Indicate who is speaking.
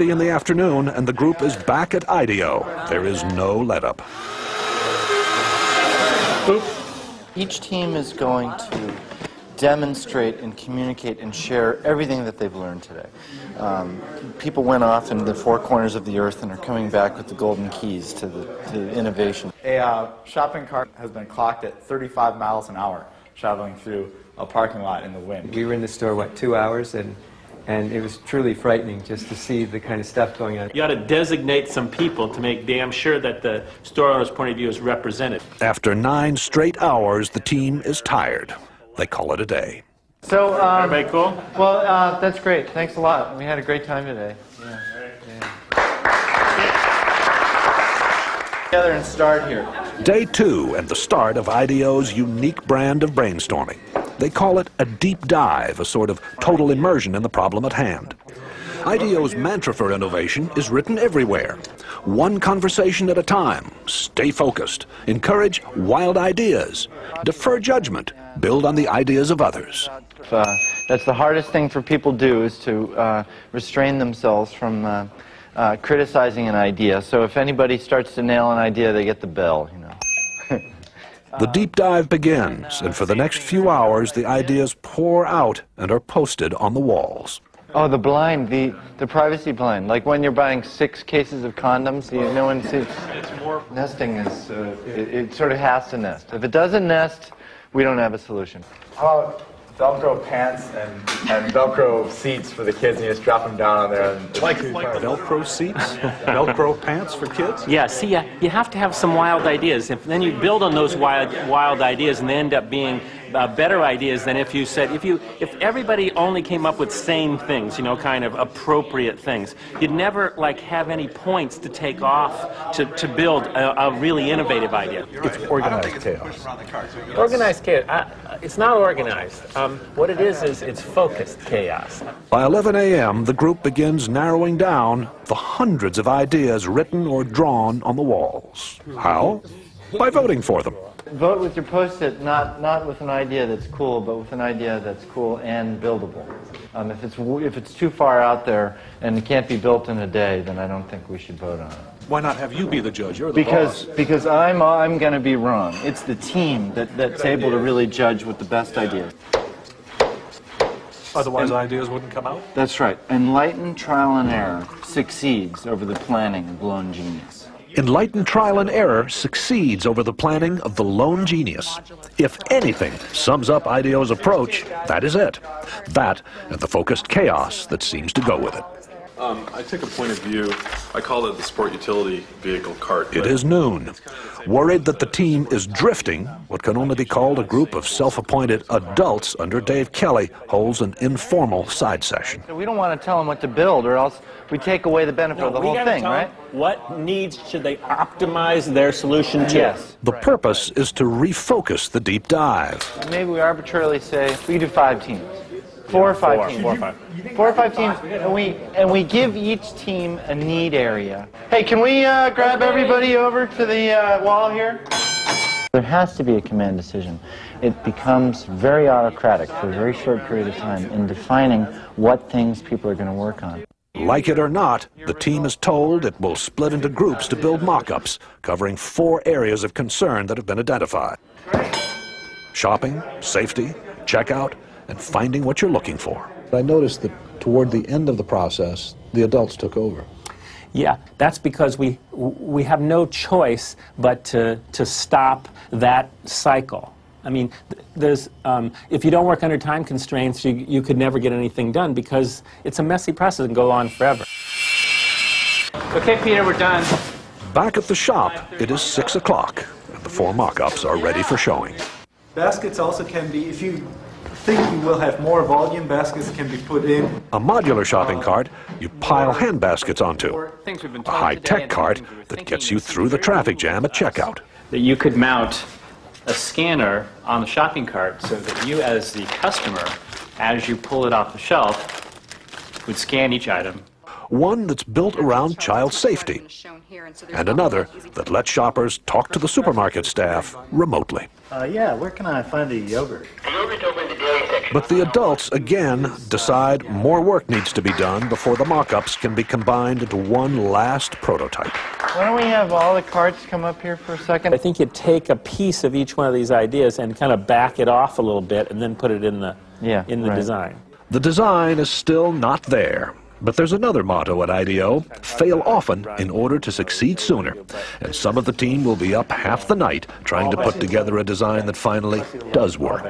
Speaker 1: In the afternoon, and the group is back at Ideo. There is no let-up.
Speaker 2: Each team is going to demonstrate and communicate and share everything that they've learned today. People went off into the four corners of the earth and are coming back with the golden keys to innovation.
Speaker 3: A shopping cart has been clocked at 35 miles an hour traveling through a parking lot in the wind.
Speaker 4: We were in the store, what, 2 hours, and it was truly frightening just to see the kind of stuff going on.
Speaker 5: You ought to designate some people to make damn sure that the store owner's point of view is represented.
Speaker 1: After 9 straight hours, the team is tired. They call it a day.
Speaker 2: So,
Speaker 5: everybody cool?
Speaker 2: Well, that's great. Thanks a lot. We had a great time today. Yeah. Together and start here.
Speaker 1: Day 2 and the start of Ideo's unique brand of brainstorming. They call it a deep dive, a sort of total immersion in the problem at hand. Ideo's mantra for innovation is written everywhere. One conversation at a time. Stay focused. Encourage wild ideas. Defer judgment. Build on the ideas of others.
Speaker 2: That's the hardest thing for people to do, is to restrain themselves from criticizing an idea. So if anybody starts to nail an idea, they get the bell, you know.
Speaker 1: The deep dive begins, and for the next few hours, the ideas pour out and are posted on the walls.
Speaker 2: Oh, the blind, the privacy blind. Like when you're buying 6 cases of condoms, no one sees. Nesting is, it sort of has to nest. If it doesn't nest, we don't have a solution.
Speaker 3: How about Velcro pants and Velcro seats for the kids, and you just drop them down on there? And
Speaker 6: like Velcro seats? Velcro pants for kids?
Speaker 5: Yeah, see, you have to have some wild ideas. Then you build on those wild ideas, and they end up being better ideas than if you said, if everybody only came up with same things, you know, kind of appropriate things, you'd never like have any points to take off to build a really innovative idea.
Speaker 6: It's organized chaos.
Speaker 5: Organized chaos. It's not organized. What it is it's focused chaos.
Speaker 1: By 11 a.m., the group begins narrowing down the hundreds of ideas written or drawn on the walls. How? By voting for them.
Speaker 2: Vote with your Post-it, not with an idea that's cool, but with an idea that's cool and buildable. If it's too far out there and it can't be built in a day, then I don't think we should vote on it.
Speaker 6: Why not have you be the judge? You're the boss.
Speaker 2: Because I'm going to be wrong. It's the team that's able to really judge what the best idea is.
Speaker 6: Otherwise, ideas wouldn't come out?
Speaker 2: That's right. Enlightened trial and error succeeds over the planning of lone genius.
Speaker 1: Enlightened trial and error succeeds over the planning of the lone genius. If anything sums up Ideo's approach, that is it. That and the focused chaos that seems to go with it.
Speaker 7: I take a point of view, I call it the sport utility vehicle cart.
Speaker 1: It is noon. Worried that the team is drifting, what can only be called a group of self-appointed adults under Dave Kelly holds an informal side session.
Speaker 2: We don't want to tell them what to build, or else we take away the benefit of the whole thing, right?
Speaker 5: What needs should they optimize their solution to?
Speaker 2: Yes.
Speaker 1: The purpose is to refocus the deep dive.
Speaker 2: Maybe we arbitrarily say we do 5 teams. 4 or 5 teams. 4 or 5 teams, and we give each team a need area. Hey, can we grab everybody over to the wall here? There has to be a command decision. It becomes very autocratic for a very short period of time in defining what things people are going to work on.
Speaker 1: Like it or not, the team is told it will split into groups to build mock-ups, covering 4 areas of concern that have been identified. Shopping, safety, checkout, and finding what you're looking for.
Speaker 8: I noticed that toward the end of the process, the adults took over.
Speaker 5: Yeah, that's because we have no choice but to stop that cycle. I mean, there's if you don't work under time constraints, you could never get anything done because it's a messy process and go on forever. Okay, Peter, we're done.
Speaker 1: Back at the shop, it is 6 o'clock, and the 4 mock-ups are ready for showing.
Speaker 3: Baskets also can be, if you think you will have more volume, baskets can be put in.
Speaker 1: A modular shopping cart you pile hand baskets onto. A high-tech cart that gets you through the traffic jam at checkout.
Speaker 9: That you could mount a scanner on the shopping cart so that you as the customer, as you pull it off the shelf, would scan each item.
Speaker 1: one that's built around child safety, and another that lets shoppers talk to the supermarket staff remotely.
Speaker 2: Yeah, where can I find the yogurt?
Speaker 1: But the adults, again, decide more work needs to be done before the mock-ups can be combined into one last prototype.
Speaker 2: Why don't we have all the carts come up here for a second?
Speaker 5: I think you take a piece of each one of these ideas and kind of back it off a little bit and then put it in the, design.
Speaker 1: The design is still not there. But there's another motto at Ideo: fail often in order to succeed sooner. And some of the team will be up half the night trying to put together a design that finally does work.